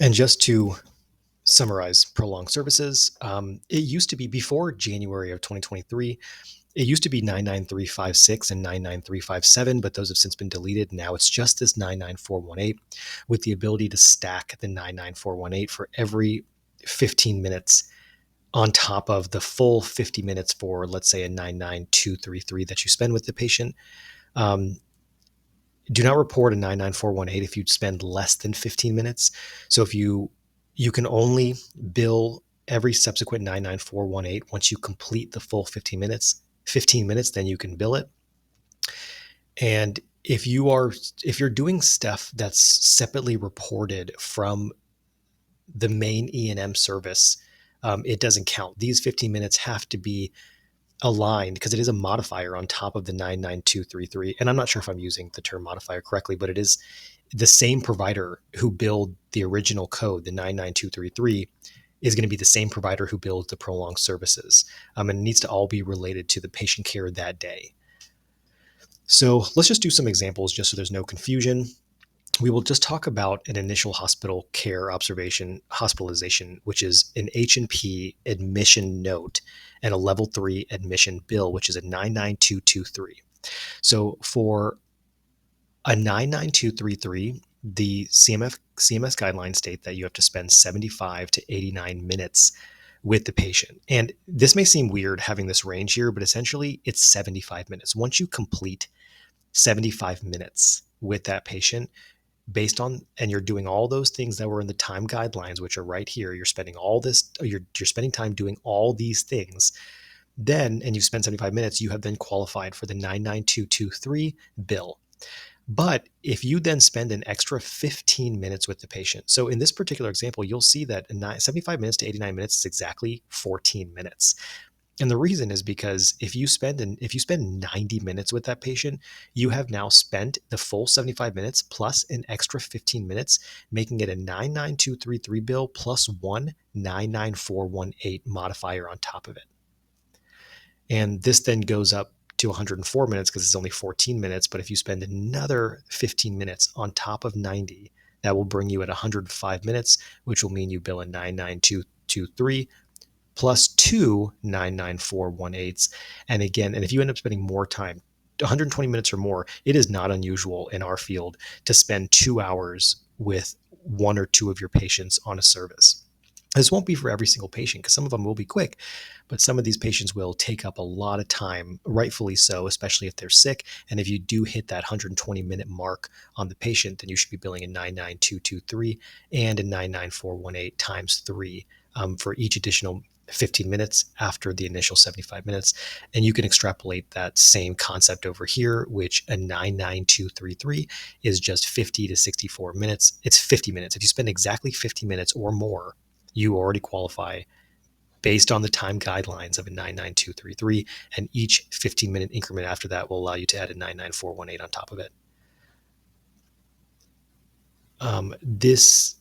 And just to summarize prolonged services, it used to be before January of 2023. It used to be 99356 and 99357, but those have since been deleted. Now it's just this 99418 with the ability to stack the 99418 for every 15 minutes on top of the full 50 minutes for, let's say, a 99233 that you spend with the patient. Um, do not report a 99418 if you spend less than 15 minutes. So if you can only bill every subsequent 99418 once you complete the full 15 minutes, then you can bill it. And if you're doing stuff that's separately reported from the main E&M service, it doesn't count. These 15 minutes have to be aligned because it is a modifier on top of the 99233. And I'm not sure if I'm using the term modifier correctly, but it is the same provider who billed the original code, the 99233, is going to be the same provider who builds the prolonged services. And it needs to all be related to the patient care that day. So let's just do some examples just so there's no confusion. We will just talk about an initial hospital care observation hospitalization, which is an H&P admission note and a level 3 admission bill, which is a 99223. So for a 99233, the CMS guidelines state that you have to spend 75 to 89 minutes with the patient. And this may seem weird having this range here, but essentially it's 75 minutes. Once you complete 75 minutes with that patient, based on, and you're doing all those things that were in the time guidelines, which are right here, you're spending all this, you're spending time doing all these things, then, and you spend 75 minutes, you have then qualified for the 99223 bill. But if you then spend an extra 15 minutes with the patient, so in this particular example, you'll see that 75 minutes to 89 minutes is exactly 14 minutes. And the reason is because if you spend 90 minutes with that patient, you have now spent the full 75 minutes plus an extra 15 minutes, making it a 99233 bill plus one 99418 modifier on top of it. And this then goes up to 104 minutes because it's only 14 minutes. But if you spend another 15 minutes on top of 90, that will bring you at 105 minutes, which will mean you bill a 99223 plus two 99418s. And again, and if you end up spending more time, 120 minutes or more, it is not unusual in our field to spend 2 hours with one or two of your patients on a service. This won't be for every single patient because some of them will be quick, but some of these patients will take up a lot of time, rightfully so, especially if they're sick. And if you do hit that 120-minute mark on the patient, then you should be billing a 99223 and a 99418 times 3 for each additional 15 minutes after the initial 75 minutes. And you can extrapolate that same concept over here, which a 99233 is just 50 to 64 minutes. It's 50 minutes. If you spend exactly 50 minutes or more, you already qualify based on the time guidelines of a 99233, and each 15-minute increment after that will allow you to add a 99418 on top of it. This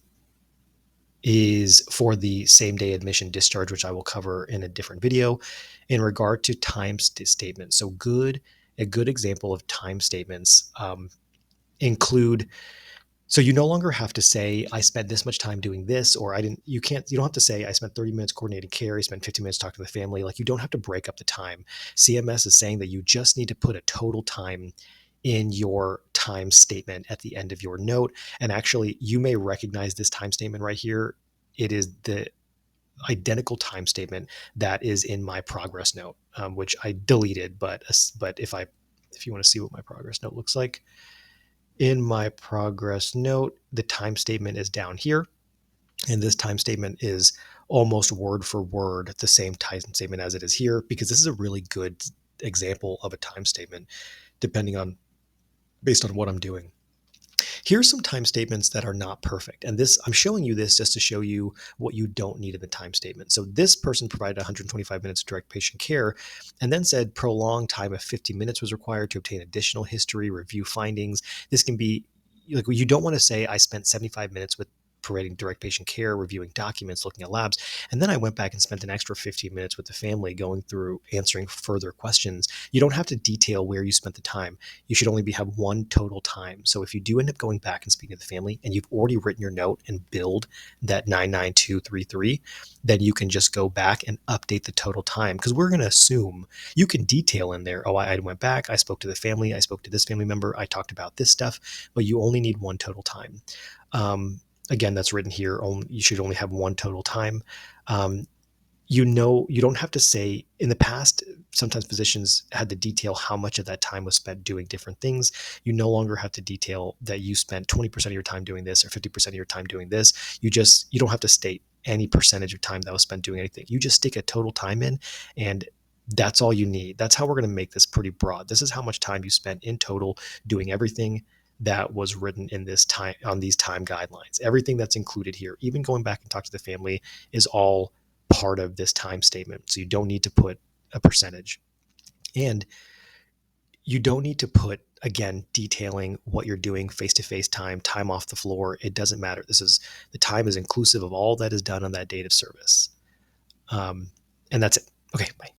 is for the same day admission discharge, which I will cover in a different video in regard to time statements. So a good example of time statements include, so you no longer have to say, I spent this much time doing this, or you don't have to say, I spent 30 minutes coordinating care, I spent 15 minutes talking to the family. Like, you don't have to break up the time. CMS is saying that you just need to put a total time in your time statement at the end of your note. And actually, you may recognize this time statement right here. It is the identical time statement that is in my progress note, which I deleted. But if you want to see what my progress note looks like, in my progress note, the time statement is down here. And this time statement is almost word for word the same time statement as it is here, because this is a really good example of a time statement, based on what I'm doing. Here's some time statements that are not perfect. And I'm showing you this just to show you what you don't need in the time statement. So this person provided 125 minutes of direct patient care and then said prolonged time of 50 minutes was required to obtain additional history, review findings. This can be, like, you don't want to say I spent 75 minutes with providing direct patient care, reviewing documents, looking at labs. And then I went back and spent an extra 15 minutes with the family going through answering further questions. You don't have to detail where you spent the time. You should only have one total time. So if you do end up going back and speaking to the family and you've already written your note and billed that 99233, then you can just go back and update the total time, because we're going to assume you can detail in there, oh, I went back, I spoke to the family, I spoke to this family member, I talked about this stuff, but you only need one total time. Again, that's written here. You should only have one total time. You don't have to say. In the past, sometimes physicians had to detail how much of that time was spent doing different things. You no longer have to detail that you spent 20% of your time doing this or 50% of your time doing this. You don't have to state any percentage of time that was spent doing anything. You just stick a total time in, and that's all you need. That's how we're going to make this pretty broad. This is how much time you spent in total doing everything that was written in this time, on these time guidelines. Everything that's included here, even going back and talk to the family, is all part of this time statement. So you don't need to put a percentage, and you don't need to put, again, detailing what you're doing, face-to-face time off the floor. It doesn't matter. The time is inclusive of all that is done on that date of service. And that's it. Okay, bye.